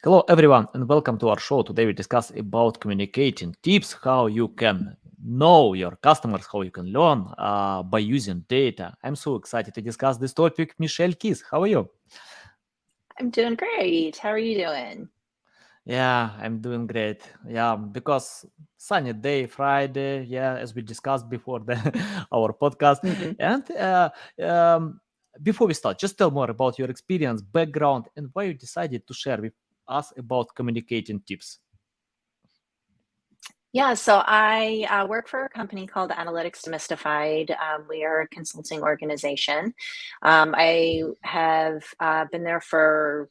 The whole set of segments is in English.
Hello, everyone, and welcome to our show. Today we discuss about communicating tips, how you can know your customers, how you can learn by using data. I'm so excited to discuss this topic. Michele Kiss, how are you? I'm doing great. How are you doing? Yeah, I'm doing great. Yeah, because sunny day, Friday. Yeah, as we discussed before the our podcast. hmm And um, before we start, just tell more about your experience, background, and why you decided to share with us about communicating tips. Yeah, so I work for a company called Analytics Demystified. We are a consulting organization. I have been there for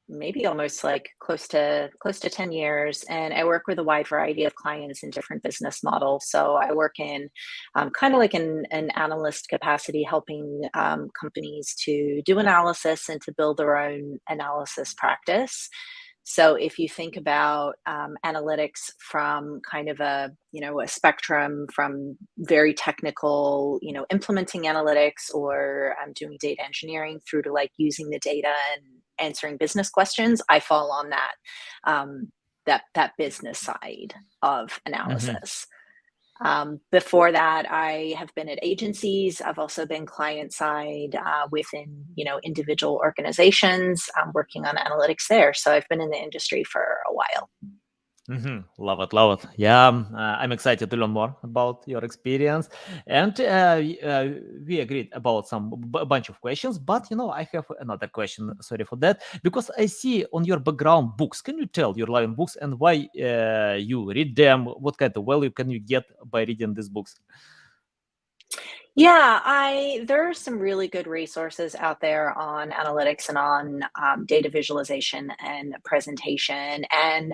maybe almost like close to 10 years, and I work with a wide variety of clients in different business models. So I work in kind of like an analyst capacity, helping companies to do analysis and to build their own analysis practice. So if you think about analytics from kind of a spectrum from very technical, implementing analytics or doing data engineering through to like using the data and answering business questions, I fall on that business side of Mhm. analysis. Before that, I have been at agencies. I've also been client side within, individual organizations, working on analytics there. So I've been in the industry for a while. Love it, love it. Yeah, I'm excited to learn more about your experience, and we agreed about some bunch of questions. But I have another question. Sorry for that, because I see on your background books. Can you tell your live books and why you read them? What kind of value can you get by reading these books? Yeah, I there are some really good resources out there on analytics and on data visualization and presentation. And,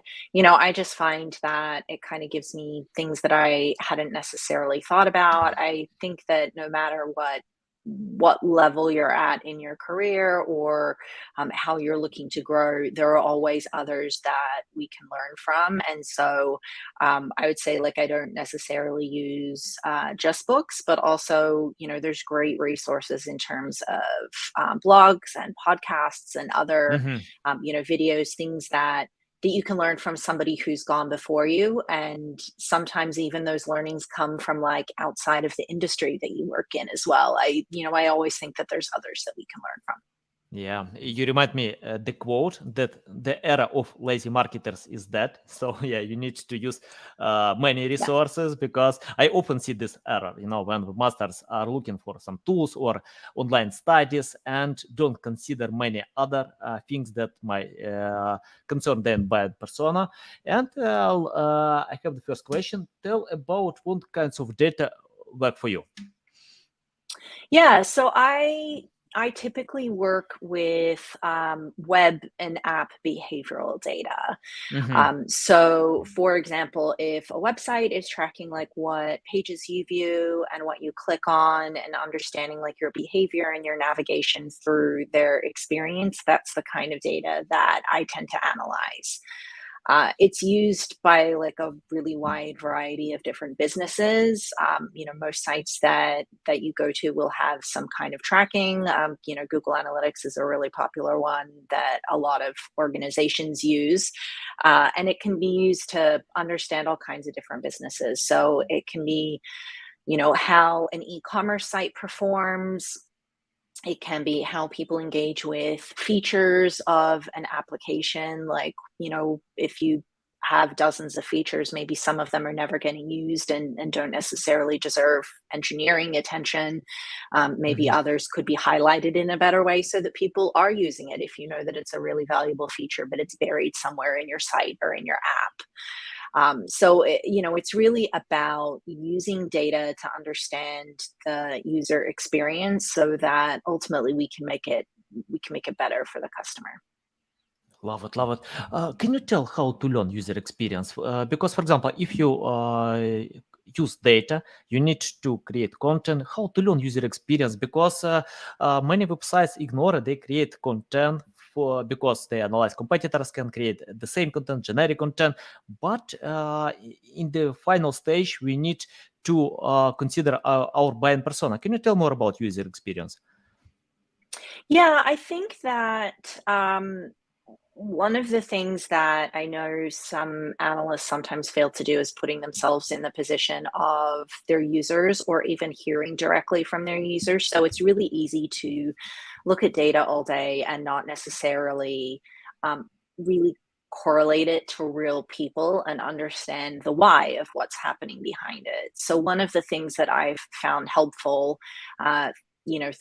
I just find that it kind of gives me things that I hadn't necessarily thought about. I think that no matter what level you're at in your career or how you're looking to grow, there are always others that we can learn from. And so I would say, like, I don't necessarily use just books, but also, there's great resources in terms of blogs and podcasts and other, Mm-hmm. videos, things that you can learn from somebody who's gone before you. And sometimes even those learnings come from like outside of the industry that you work in as well. I always think that there's others that we can learn from. Yeah, you remind me the quote that the era of lazy marketers is dead. So yeah, you need to use many Yeah. resources because I often see this error. When the masters are looking for some tools or online studies and don't consider many other things that might concern them by persona. And I have the first question. Tell about what kinds of data work for you. Yeah, so I typically work with web and app behavioral data. Mm-hmm. So, for example, if a website is tracking like what pages you view and what you click on, and understanding like your behavior and your navigation through their experience, that's the kind of data that I tend to analyze. It's used by like a really wide variety of different businesses. Most sites that you go to will have some kind of tracking. Google Analytics is a really popular one that a lot of organizations use, and it can be used to understand all kinds of different businesses. So it can be, how an e-commerce site performs. It can be how people engage with features of an application. Like, if you have dozens of features, maybe some of them are never getting used and don't necessarily deserve engineering attention. Maybe others could be highlighted in a better way so that people are using it if you know that it's a really valuable feature, but it's buried somewhere in your site or in your app. It's really about using data to understand the user experience so that ultimately we can make it better for the customer. Love it, love it. Can you tell how to learn user experience? Because, for example, if you use data, you need to create content. How to learn user experience? Because many websites ignore it. They create content for because they analyze competitors can create the same content, generic content. But in the final stage, we need to consider our buying persona. Can you tell more about user experience? Yeah, I think that One of the things that I know some analysts sometimes fail to do is putting themselves in the position of their users or even hearing directly from their users. So it's really easy to look at data all day and not necessarily really correlate it to real people and understand the why of what's happening behind it. So one of the things that I've found helpful uh,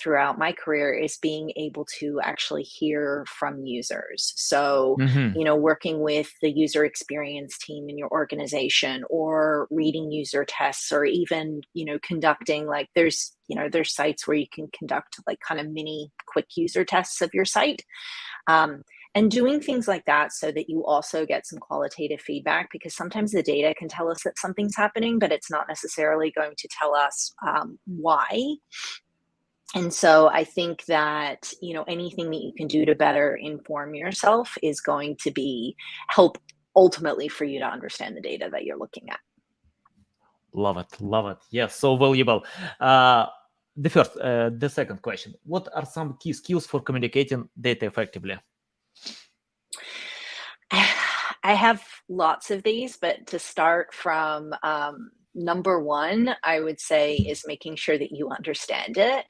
throughout my career is being able to actually hear from users. So, Mm-hmm. working with the user experience team in your organization or reading user tests or even, conducting like there's sites where you can conduct like kind of mini quick user tests of your site. Um, and doing things like that so that you also get some qualitative feedback because sometimes the data can tell us that something's happening, but it's not necessarily going to tell us why. And so I think that, anything that you can do to better inform yourself is going to be help ultimately for you to understand the data that you're looking at. Love it, love it. Yes, so valuable. The second question: what are some key skills for communicating data effectively? I have lots of these, but to start from number one, I would say is making sure that you understand it.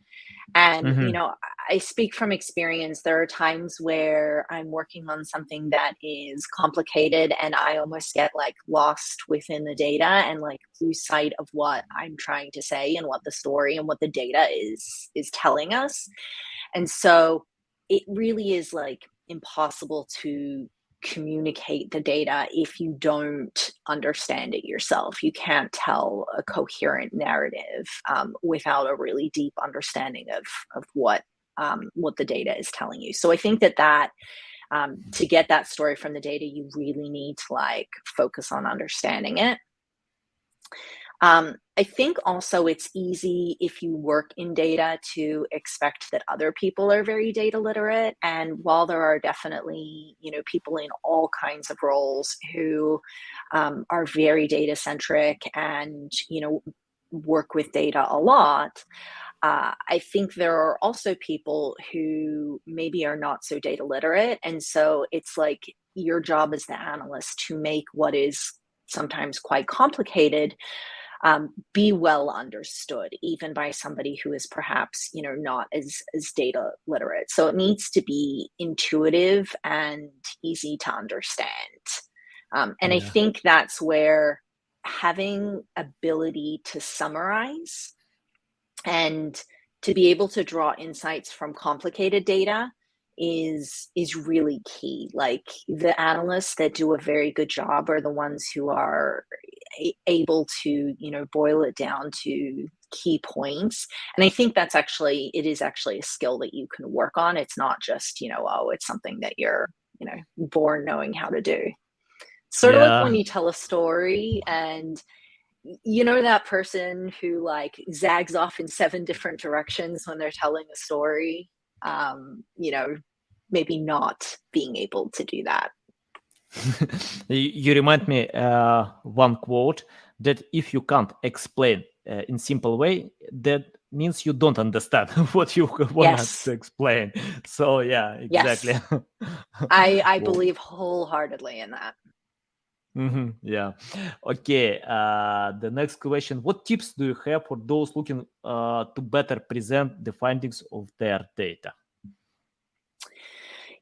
And, Mm-hmm. I speak from experience. There are times where I'm working on something that is complicated and I almost get like lost within the data and like lose sight of what I'm trying to say and what the story and what the data is telling us. And so it really is like impossible to communicate the data if you don't understand it yourself. You can't tell a coherent narrative without a really deep understanding of what the data is telling you. So I think that to get that story from the data, you really need to like focus on understanding it. I think also it's easy if you work in data to expect that other people are very data literate. And while there are definitely, people in all kinds of roles who are very data centric and, work with data a lot, I think there are also people who maybe are not so data literate. And so it's like your job as the analyst to make what is sometimes quite complicated be well understood, even by somebody who is perhaps, not as data literate. So it needs to be intuitive and easy to understand. And I Yeah. think that's where having ability to summarize and to be able to draw insights from complicated data is really key. Like the analysts that do a very good job are the ones who are able to boil it down to key points. And I think it is actually a skill that you can work on. It's not just oh, it's something that you're born knowing how to do. Sort of like when Yeah. you tell a story and that person who like zags off in seven different directions when they're telling a story, um, you know, maybe not being able to do that. You remind me one quote that if you can't explain in simple way, that means you don't understand what you want to Yes. explain. So yeah, exactly. Yes. I Well, believe wholeheartedly in that. yeah. Okay. The next question: what tips do you have for those looking to better present the findings of their data?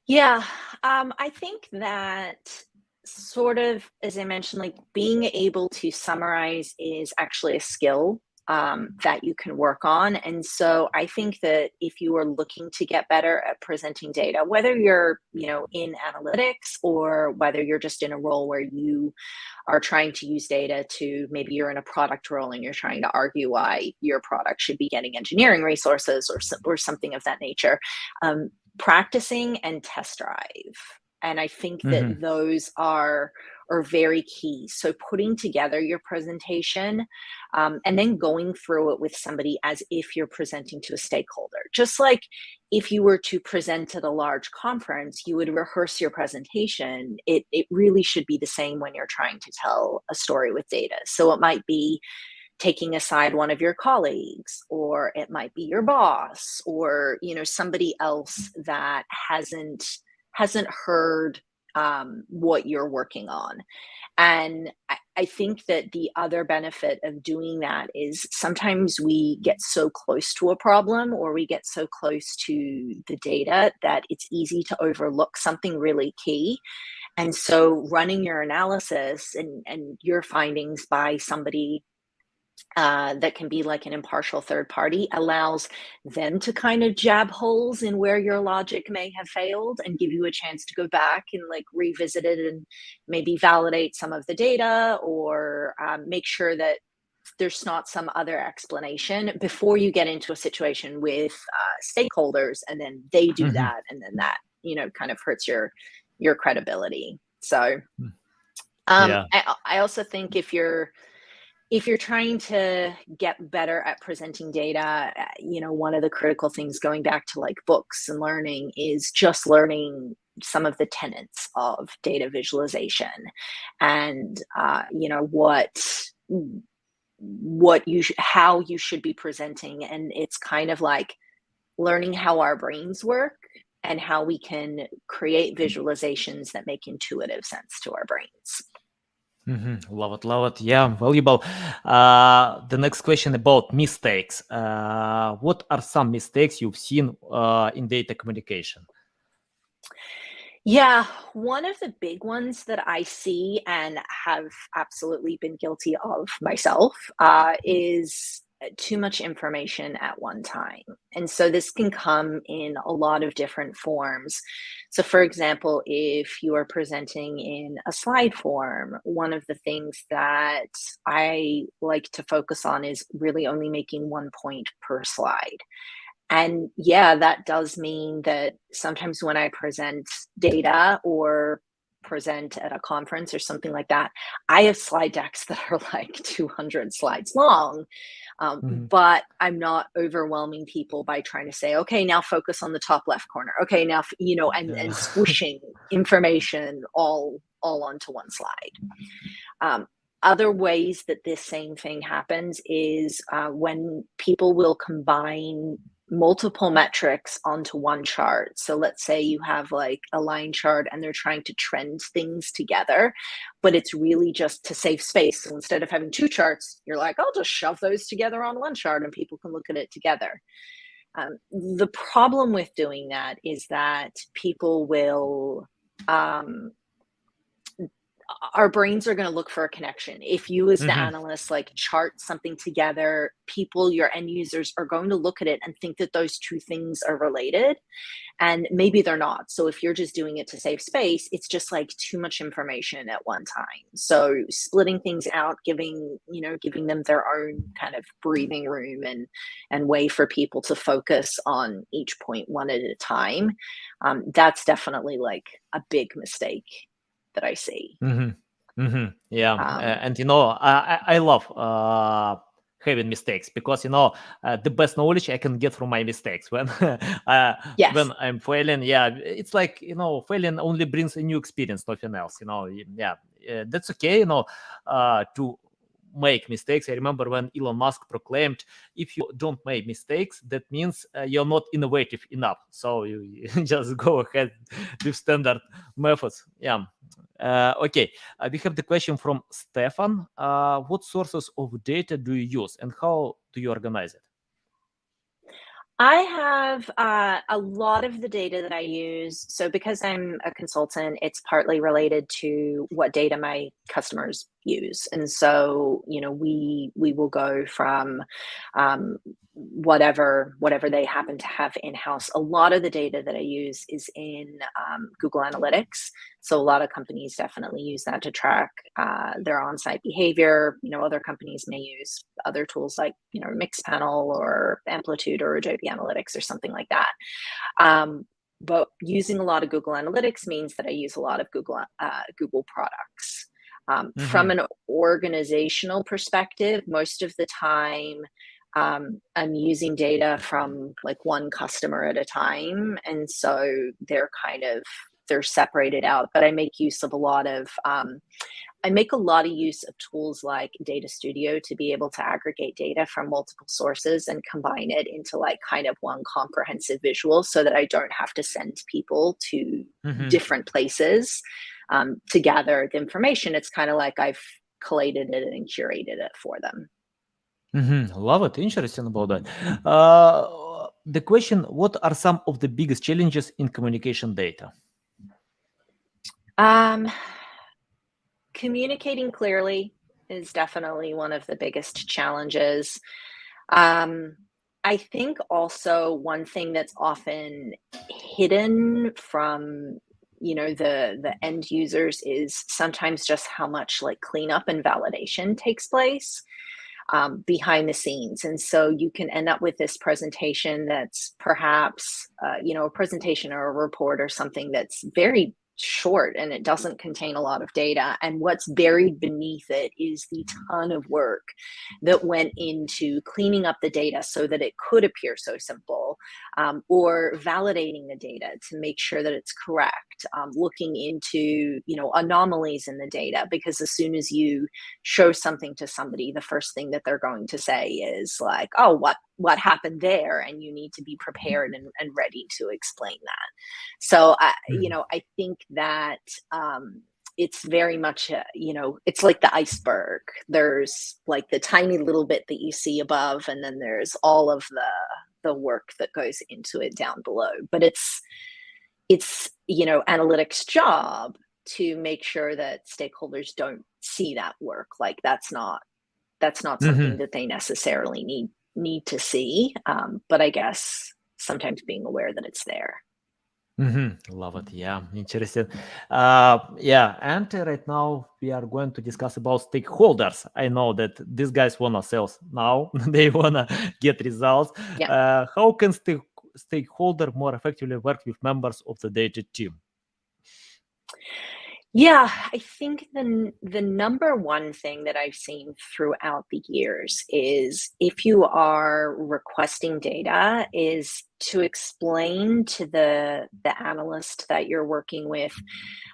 Yeah, I think that sort of, as I mentioned, like being able to summarize is actually a skill that you can work on. And so I think that if you are looking to get better at presenting data, whether you're, in analytics or whether you're just in a role where you are trying to use data to maybe you're in a product role and you're trying to argue why your product should be getting engineering resources or something of that nature. Practicing and test drive. And I think that Hmm. those are very key. So putting together your presentation and then going through it with somebody as if you're presenting to a stakeholder. Just like if you were to present at a large conference, you would rehearse your presentation. It really should be the same when you're trying to tell a story with data. So it might be taking aside one of your colleagues, or it might be your boss, or somebody else that hasn't heard what you're working on. And I think that the other benefit of doing that is sometimes we get so close to a problem or we get so close to the data that it's easy to overlook something really key. And so running your analysis and your findings by somebody that can be like an impartial third party allows them to kind of jab holes in where your logic may have failed and give you a chance to go back and like revisit it and maybe validate some of the data or make sure that there's not some other explanation before you get into a situation with stakeholders and then they do Mhm. that and then that kind of hurts your credibility. So Yeah. I also think if you're trying to get better at presenting data, one of the critical things going back to like books and learning is just learning some of the tenets of data visualization and how you should be presenting. And it's kind of like learning how our brains work and how we can create visualizations that make intuitive sense to our brains. Love it, love it. Yeah, valuable. The next question about mistakes. What are some mistakes you've seen in data communication? Yeah, one of the big ones that I see and have absolutely been guilty of myself is too much information at one time. And so this can come in a lot of different forms. So, for example, if you are presenting in a slide form, one of the things that I like to focus on is really only making one point per slide. And yeah, that does mean that sometimes when I present data or present at a conference or something like that, I have slide decks that are like 200 slides long. Mhm. But I'm not overwhelming people by trying to say, okay, now focus on the top left corner. Okay, now, and Yeah. squishing information all onto one slide. Um, Other ways that this same thing happens is when people will combine multiple metrics onto one chart. So let's say you have like a line chart and they're trying to trend things together, but it's really just to save space. So instead of having two charts, you're like, I'll just shove those together on one chart and people can look at it together. The problem with doing that is that people will um, our brains are going to look for a connection. If you as the Mhm. analyst like chart something together, people, your end users are going to look at it and think that those two things are related, and maybe they're not. So if you're just doing it to save space, it's just like too much information at one time. So splitting things out, giving them their own kind of breathing room and way for people to focus on each point one at a time. That's definitely like a big mistake that I see. Mhm. Yeah, Um, and I love having mistakes because the best knowledge I can get from my mistakes yes. when I'm failing. Yeah, it's like failing only brings a new experience, nothing else. Yeah, that's okay. To make mistakes. I remember when Elon Musk proclaimed, if you don't make mistakes, that means you're not innovative enough. So you just go ahead with standard methods. Yeah. Okay, we have the question from Stefan. What sources of data do you use and how do you organize it? I have a lot of the data that I use. So, because I'm a consultant, it's partly related to what data my customers use, and so we will go from um, whatever they happen to have in house. A lot of the data that I use is in Google Analytics. So, a lot of companies definitely use that to track their on-site behavior. Other companies may use other tools like Mixpanel or Amplitude or Adobe Analytics or something like that. But using a lot of Google Analytics means that I use a lot of Google products. From Mhm. an organizational perspective, most of the time I'm using data from like one customer at a time, and so they're kind of they're separated out. But I make use of a lot of use of tools like Data Studio to be able to aggregate data from multiple sources and combine it into like kind of one comprehensive visual, so that I don't have to send people to Mm-hmm. different places to gather the information. It's kind of like I've collated it and curated it for them. Mm-hmm. Love it. Interesting about that. The question: what are some of the biggest challenges in communication data? Um, Communicating clearly is definitely one of the biggest challenges. Um, I think also one thing that's often hidden from the end users is sometimes just how much like cleanup and validation takes place behind the scenes. And so you can end up with this presentation that's perhaps, a presentation or a report or something that's very short and it doesn't contain a lot of data. And what's buried beneath it is the ton of work that went into cleaning up the data so that it could appear so simple, or validating the data to make sure that it's correct, looking into, anomalies in the data, because as soon as you show something to somebody, the first thing that they're going to say is like, oh, what happened there? And you need to be prepared and ready to explain that. So I think that it's very much it's like the iceberg. There's like the tiny little bit that you see above, and then there's all of the work that goes into it down below. But it's analytics job to make sure that stakeholders don't see that work. Like that's not something Mm-hmm. that they necessarily need to see. But I guess sometimes being aware that it's there. Mm-hmm. Love it. Yeah, interesting. Yeah, and right now we are going to discuss about stakeholders. I know that these guys wanna sales now; they wanna get results. Yeah. How can stakeholder more effectively work with members of the data team? Yeah, I think the number one thing that I've seen throughout the years is, if you are requesting data, is to explain to the analyst that you're working with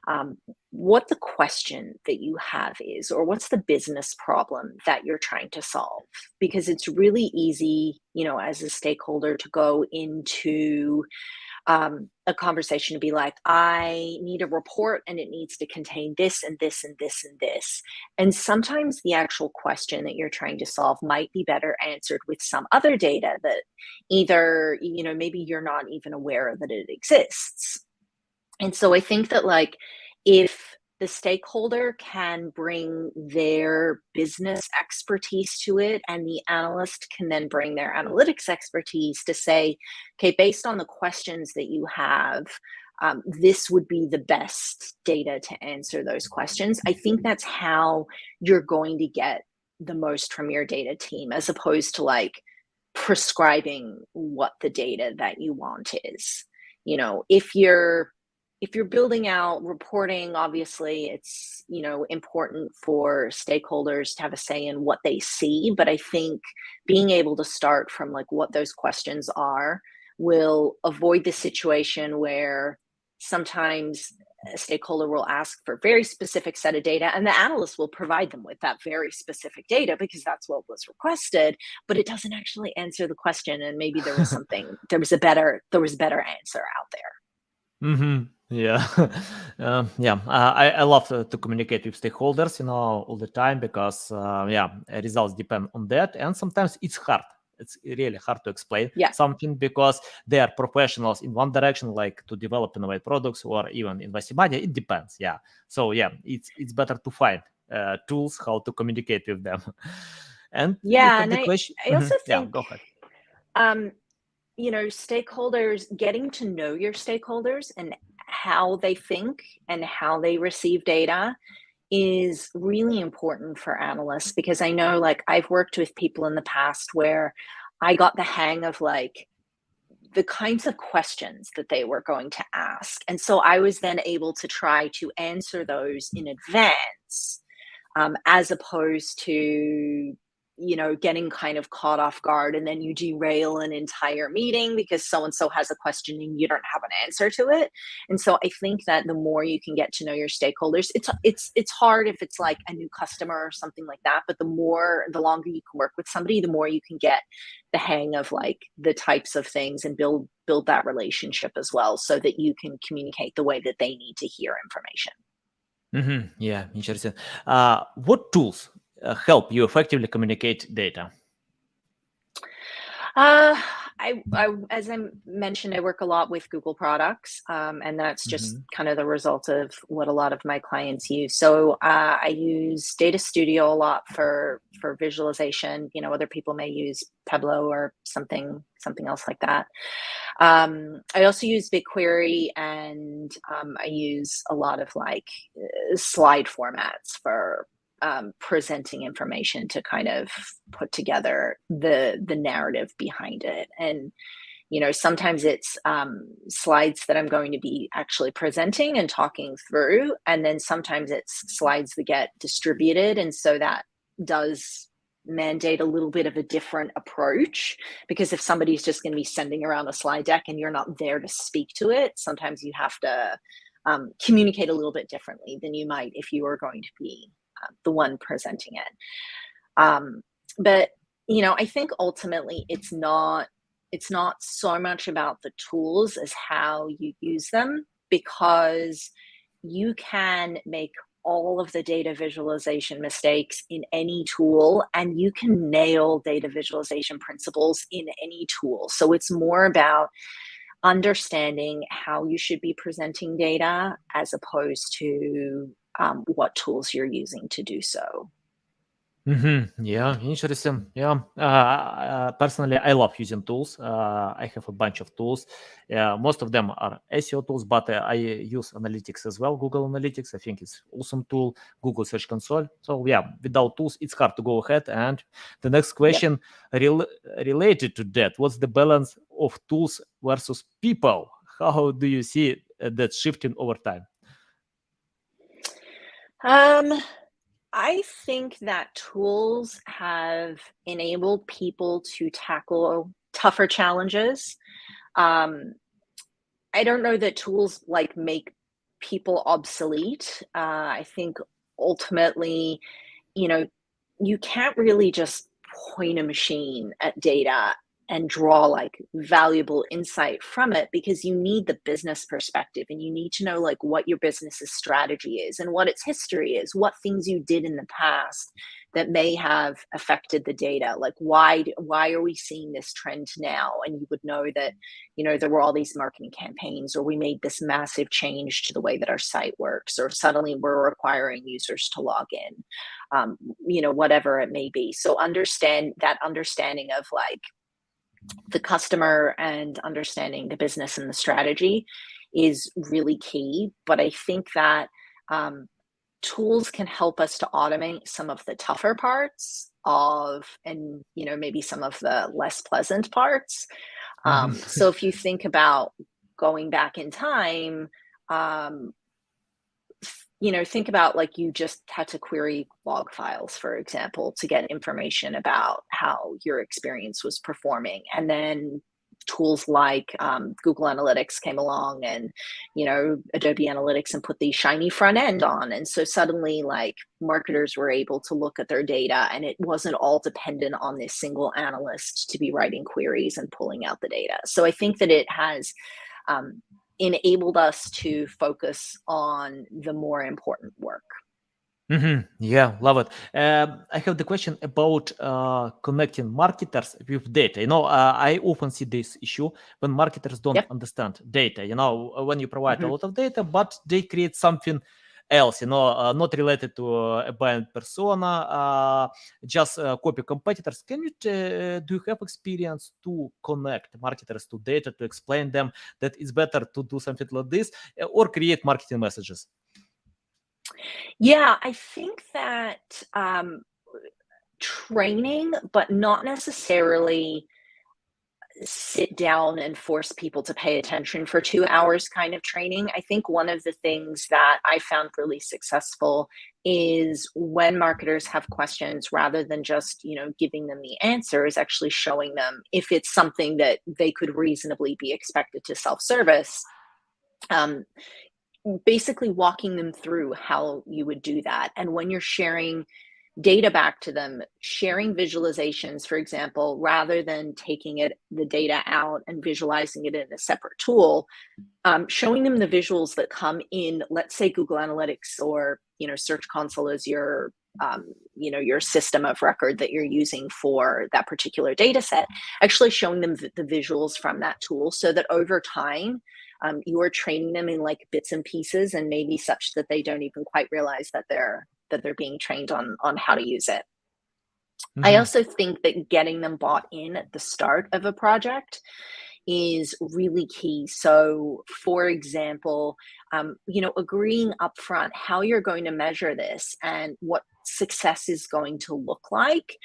um, what the question that you have is, or what's the business problem that you're trying to solve. Because it's really easy, as a stakeholder, to go into a conversation to be like, I need a report and it needs to contain this and this and this and this. And sometimes the actual question that you're trying to solve might be better answered with some other data that either, maybe you're not even aware that it exists. And so I think that, like, if the stakeholder can bring their business expertise to it, and the analyst can then bring their analytics expertise to say, okay, based on the questions that you have, this would be the best data to answer those questions. I think that's how you're going to get the most from your data team, as opposed to like prescribing what the data that you want is. If you're building out reporting, obviously it's important for stakeholders to have a say in what they see. But I think being able to start from like what those questions are will avoid the situation where sometimes a stakeholder will ask for a very specific set of data, and the analyst will provide them with that very specific data because that's what was requested, but it doesn't actually answer the question. And maybe there was a better answer out there. Mm-hmm. Yeah, yeah. I love to communicate with stakeholders, all the time, because yeah, results depend on that, and sometimes it's hard. It's really hard to explain Yeah. something because they are professionals in one direction, like to develop innovative products, or even investing money. It depends. Yeah. So yeah, it's better to find tools how to communicate with them. And we Yeah. have And the I, question. I also Mhm. Yeah, think, go ahead. um, stakeholders, getting to know your stakeholders and how they think and how they receive data is really important for analysts. Because I know, like, I've worked with people in the past where I got the hang of like the kinds of questions that they were going to ask. And so I was then able to try to answer those in advance, as opposed to, getting kind of caught off guard, and then you derail an entire meeting because so and so has a question and you don't have an answer to it. And so I think that the more you can get to know your stakeholders, it's hard if it's like a new customer or something like that, but the longer you can work with somebody, the more you can get the hang of like the types of things and build that relationship as well, so that you can communicate the way that they need to hear information. Yeah, interesting. What tools help you effectively communicate data? Uh, as I mentioned, I work a lot with Google products, and that's just Hmm. kind of the result of what a lot of my clients use. So I use Data Studio a lot for visualization. Other people may use Tableau or something else like that. I also use BigQuery, and I use a lot of like slide formats for presenting information to kind of put together the narrative behind it. And sometimes it's slides that I'm going to be actually presenting and talking through, and then sometimes it's slides that get distributed, and so that does mandate a little bit of a different approach, because if somebody's just going to be sending around a slide deck and you're not there to speak to it, sometimes you have to communicate a little bit differently than you might if you were going to be the one presenting it. But I think ultimately it's not so much about the tools as how you use them, because you can make all of the data visualization mistakes in any tool, and you can nail data visualization principles in any tool. So it's more about understanding how you should be presenting data as opposed to what tools you're using to do so. Yeah, interesting. Yeah. Personally, I love using tools. I have a bunch of tools. Most of them are SEO tools, but I use analytics as well. Google Analytics, I think it's awesome tool. Google Search Console. So yeah, without tools, it's hard to go ahead. And the next Yep. question related to that: what's the balance of tools versus people? How do you see that shifting over time? Um, I think that tools have enabled people to tackle tougher challenges. Um, I don't know that tools like make people obsolete. I think ultimately, you know, you can't really just point a machine at data and draw like valuable insight from it, because you need the business perspective, and you need to know like what your business's strategy is and what its history is, what things you did in the past that may have affected the data. Like why are we seeing this trend now? And you would know that there were all these marketing campaigns, or we made this massive change to the way that our site works, or suddenly we're requiring users to log in, whatever it may be. So understanding of like the customer and understanding the business and the strategy is really key. But I think that um, tools can help us to automate some of the tougher parts of, and maybe some of the less pleasant parts. So if you think about going back in time, um, think about like you just had to query log files, for example, to get information about how your experience was performing. And then tools like Google Analytics came along, and Adobe Analytics, and put the shiny front end on. And so suddenly like marketers were able to look at their data, and it wasn't all dependent on this single analyst to be writing queries and pulling out the data. So I think that it has um, enabled us to focus on the more important work. Yeah, love it. I have the question about connecting marketers with data. I often see this issue when marketers don't Yep. understand data. When you provide a Mhm. lot of data, but they create something else, not related to a buying persona, just copy competitors. Do you have experience to connect marketers to data, to explain them that it's better to do something like this, or create marketing messages? Yeah, I think that training, but not necessarily sit down and force people to pay attention for 2 hours kind of training. I think one of the things that I found really successful is when marketers have questions, rather than just, giving them the answers, actually showing them if it's something that they could reasonably be expected to self-service, um, basically walking them through how you would do that. And when you're sharing data back to them, sharing visualizations, for example, rather than taking the data out and visualizing it in a separate tool, showing them the visuals that come in, let's say Google Analytics or Search Console as your system of record that you're using for that particular data set, actually showing them the visuals from that tool, so that over time you are training them in like bits and pieces, and maybe such that they don't even quite realize that they're being trained on how to use it. I Hmm. also think that getting them bought in at the start of a project is really key. So, for example, agreeing upfront how you're going to measure this and what success is going to look like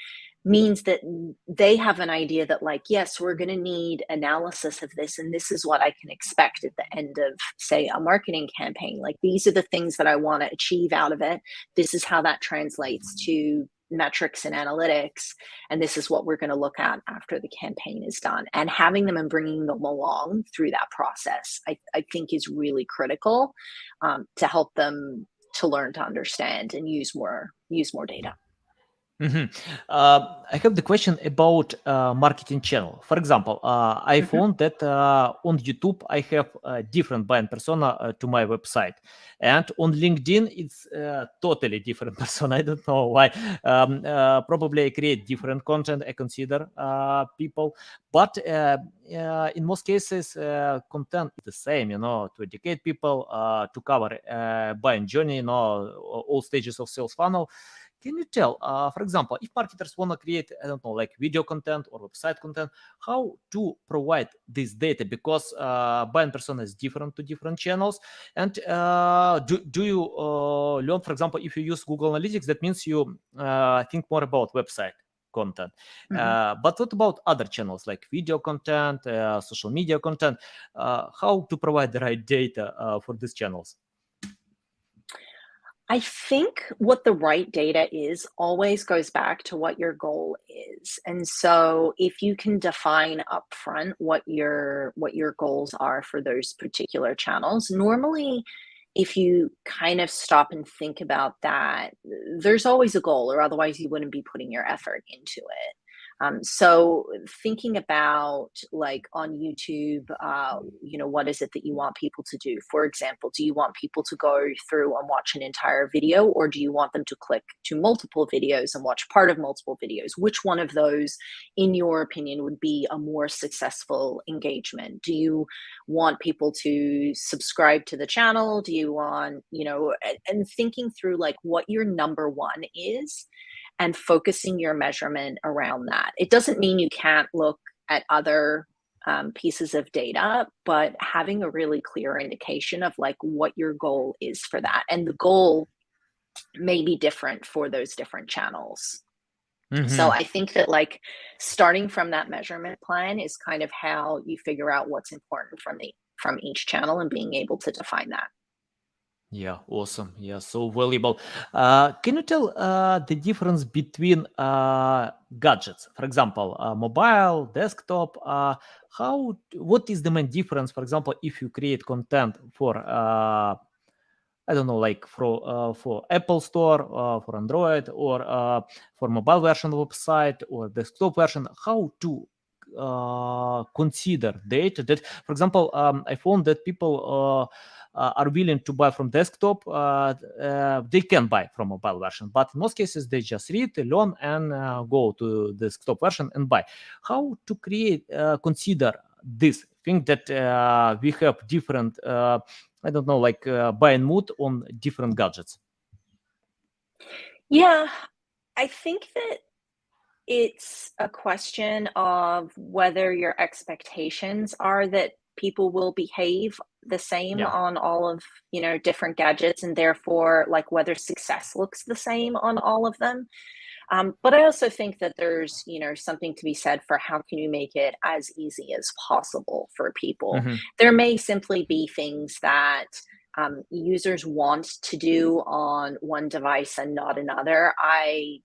means that they have an idea that, like, yes, we're going to need analysis of this, and this is what I can expect at the end of, say, a marketing campaign. Like, these are the things that I want to achieve out of it. This is how that translates to metrics and analytics, and this is what we're going to look at after the campaign is done. And having them and bringing them along through that process, I think, is really critical, to help them to learn to understand and use more data. Mhm. I have the question about marketing channel. For example, I Mhm. found that on YouTube I have a different buying persona to my website, and on LinkedIn it's totally different persona. I don't know why. Probably I create different content. I consider people, but in most cases, content is the same. To educate people, to cover buying journey. All stages of sales funnel. Can you tell, for example, if marketers want to create, I don't know, like video content or website content, how to provide this data? Because buying persona is different to different channels. And do you learn, for example, if you use Google Analytics, that means you think more about website content. Mhm. But what about other channels like video content, social media content? How to provide the right data for these channels? I think what the right data is always goes back to what your goal is. And so if you can define upfront what your goals are for those particular channels, normally if you kind of stop and think about that, there's always a goal, or otherwise you wouldn't be putting your effort into it. So thinking about, like, on YouTube, what is it that you want people to do? For example, do you want people to go through and watch an entire video, or do you want them to click to multiple videos and watch part of multiple videos? Which one of those, in your opinion, would be a more successful engagement? Do you want people to subscribe to the channel? Do you want, and thinking through like what your number one is, and focusing your measurement around that. It doesn't mean you can't look at other pieces of data, but having a really clear indication of like what your goal is for that. And the goal may be different for those different channels. So Mhm. I think that, like, starting from that measurement plan is kind of how you figure out what's important from each channel, and being able to define that. Yeah, awesome. Yeah, so valuable. Can you tell the difference between gadgets? For example, mobile, desktop. What is the main difference? For example, if you create content for I don't know, like for Apple Store, for Android, or for mobile version website or desktop version, how to consider data that, for example, I found that people are willing to buy from desktop. They can buy from mobile version, but in most cases they just read, learn, and go to desktop version and buy. How to consider this thing that we have different I don't know, like buying mood on different gadgets. Yeah, I think that it's a question of whether your expectations are that people will behave the same Yeah. on all of, different gadgets, and therefore, like, whether success looks the same on all of them. But I also think that there's, something to be said for how can you make it as easy as possible for people. Hmm. There may simply be things that users want to do on one device and not another. I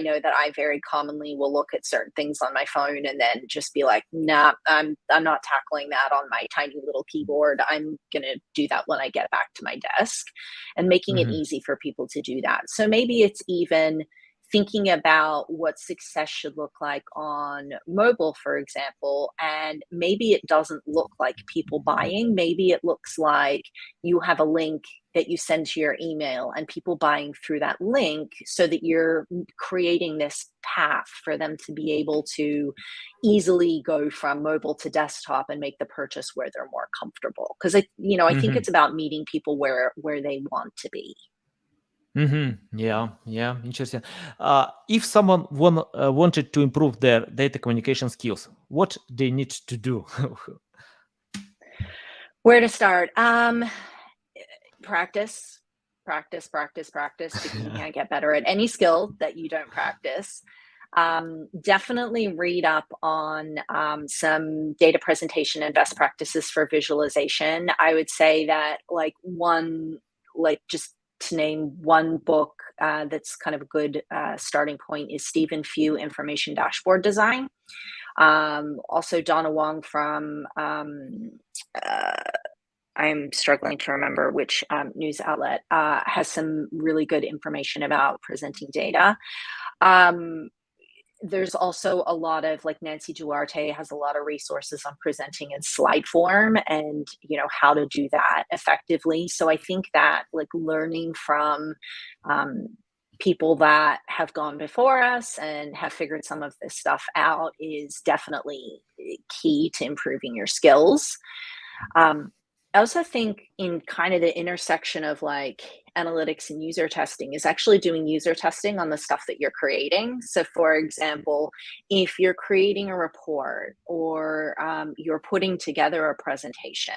know that I very commonly will look at certain things on my phone and then just be like, nah, I'm not tackling that on my tiny little keyboard. I'm gonna do that when I get back to my desk, and making it Mhm. easy for people to do that. So maybe it's even thinking about what success should look like on mobile, for example. And maybe it doesn't look like people buying. Maybe it looks like you have a link that you send to your email and people buying through that link, so that you're creating this path for them to be able to easily go from mobile to desktop and make the purchase where they're more comfortable. Because I think Mhm. it's about meeting people where they want to be. Mhm. Yeah, yeah, interesting. If someone wanted to improve their data communication skills, what they need to do? Where to start? Practice, practice, practice, practice, because you can't get better at any skill that you don't practice. Definitely read up on some data presentation and best practices for visualization. I would say that just to name one book that's kind of a good starting point is Stephen Few, Information Dashboard Design. Also Donna Wong from uh, I'm struggling to remember which news outlet has some really good information about presenting data. Um, there's also a lot of, like, Nancy Duarte has a lot of resources on presenting in slide form, and how to do that effectively. So I think that, like, learning from um, people that have gone before us and have figured some of this stuff out is definitely key to improving your skills. um, I also think in kind of the intersection of like analytics and user testing is actually doing user testing on the stuff that you're creating. So, for example, if you're creating a report or you're putting together a presentation,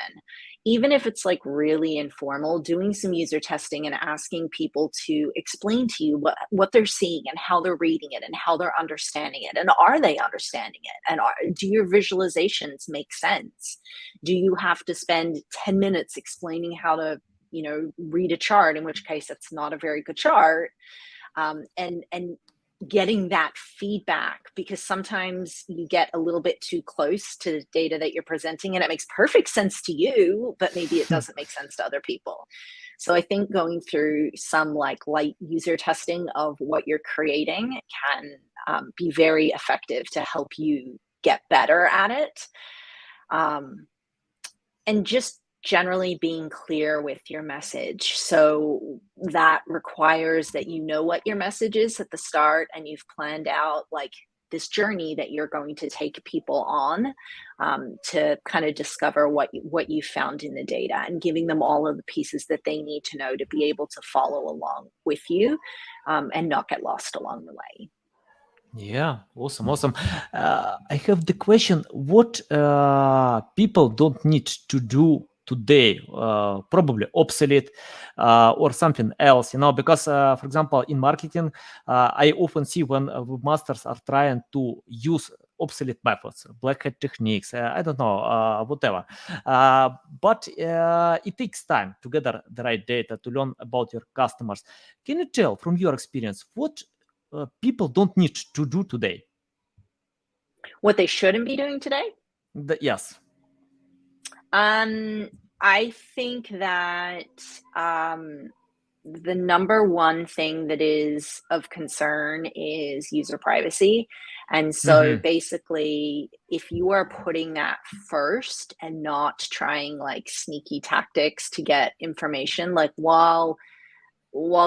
even if it's like really informal, doing some user testing and asking people to explain to you what they're seeing and how they're reading it and how they're understanding it, and are they understanding it, and do your visualizations make sense? Do you have to spend 10 minutes explaining how to read a chart, in which case it's not a very good chart? And getting that feedback, because sometimes you get a little bit too close to the data that you're presenting and it makes perfect sense to you, but maybe it doesn't make sense to other people. So I think going through some like light user testing of what you're creating can be very effective to help you get better at it. um, and just generally being clear with your message. So that requires that you know what your message is at the start, and you've planned out like this journey that you're going to take people on, to kind of discover what you found in the data, and giving them all of the pieces that they need to know to be able to follow along with you, and not get lost along the way. Yeah, awesome, awesome. I have the question: what people don't need to do today? Probably obsolete or something else, because, for example, in marketing, I often see when webmasters are trying to use obsolete methods, black hat techniques, I don't know, whatever. But it takes time to gather the right data to learn about your customers. Can you tell from your experience what people don't need to do today? What they shouldn't be doing today? Yes. Um, I think that um, the number one thing that is of concern is user privacy. And so Hmm. basically, if you are putting that first and not trying like sneaky tactics to get information, like while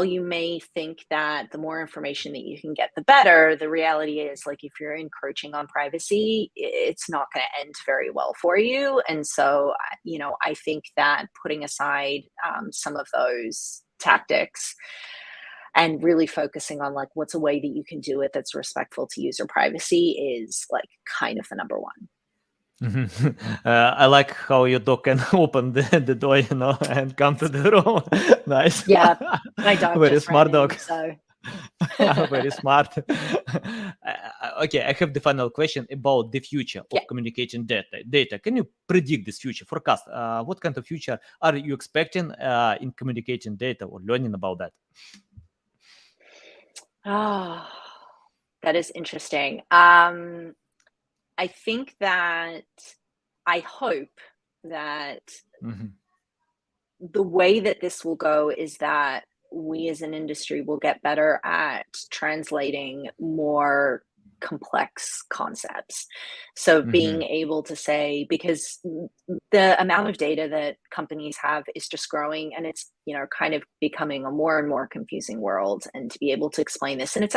you may think that the more information that you can get, the better, the reality is, like, if you're encroaching on privacy, it's not going to end very well for you. And so, I think that putting aside some of those tactics and really focusing on like what's a way that you can do it that's respectful to user privacy is like kind of the number one. Mhm. I like how your dog can open the door, and come to the room. Nice. Yeah, my dog Very just ran smart in, dog. so. Very smart. Okay, I have the final question about the future Yeah. of communication data. Data. Can you predict this future forecast? What kind of future are you expecting in communication data or learning about that? Oh, that is interesting. I think that I hope that Mhm. the way that this will go is that we as an industry will get better at translating more complex concepts. So being Mhm. able to say, because the amount of data that companies have is just growing, and it's, kind of becoming a more and more confusing world, and to be able to explain this, and it's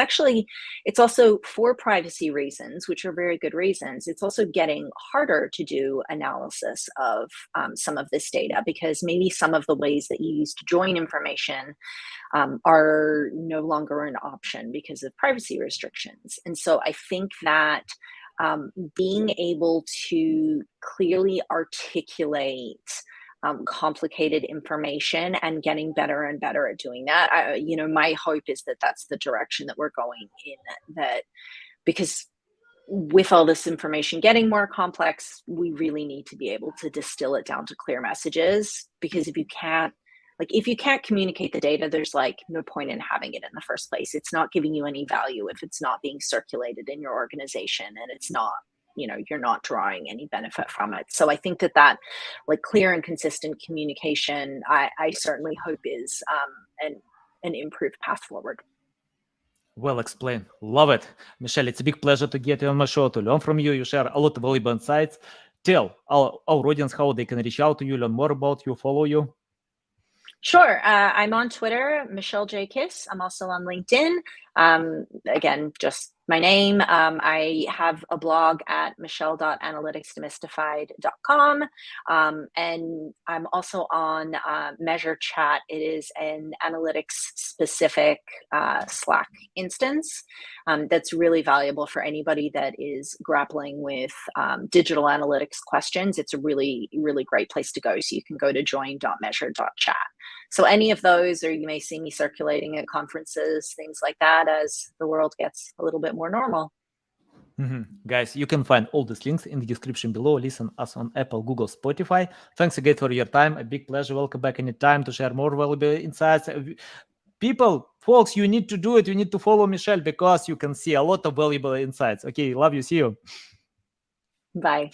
also for privacy reasons, which are very good reasons. It's also getting harder to do analysis of some of this data, because maybe some of the ways that you use to join information are no longer an option because of privacy restrictions. And so I think that being able to clearly articulate complicated information and getting better and better at doing that, my hope is that that's the direction that we're going in. That because with all this information getting more complex, we really need to be able to distill it down to clear messages. Because if you can't communicate the data, there's like no point in having it in the first place. It's not giving you any value if it's not being circulated in your organization, and it's not, you're not drawing any benefit from it. So I think that like clear and consistent communication, I certainly hope is an improved path forward. Well explained. Love it. Michelle, it's a big pleasure to get you on my show to learn from you. You share a lot of valuable insights. Tell our audience how they can reach out to you, learn more about you, follow you. Sure. I'm on Twitter, Michele J. Kiss. I'm also on LinkedIn. Again, just my name. I have a blog at michelle.analyticsdemystified.com. And I'm also on Measure Chat. It is an analytics specific Slack instance that's really valuable for anybody that is grappling with digital analytics questions. It's a really, really great place to go. So you can go to join.measure.chat. So any of those, or you may see me circulating at conferences, things like that, as the world gets a little bit more normal. Guys, you can find all these links in the description below. Listen us on Apple, Google, Spotify. Thanks again for your time. A big pleasure. Welcome back anytime to share more valuable insights. People, folks, you need to do it. You need to follow Michelle because you can see a lot of valuable insights. Okay, love you. See you. Bye.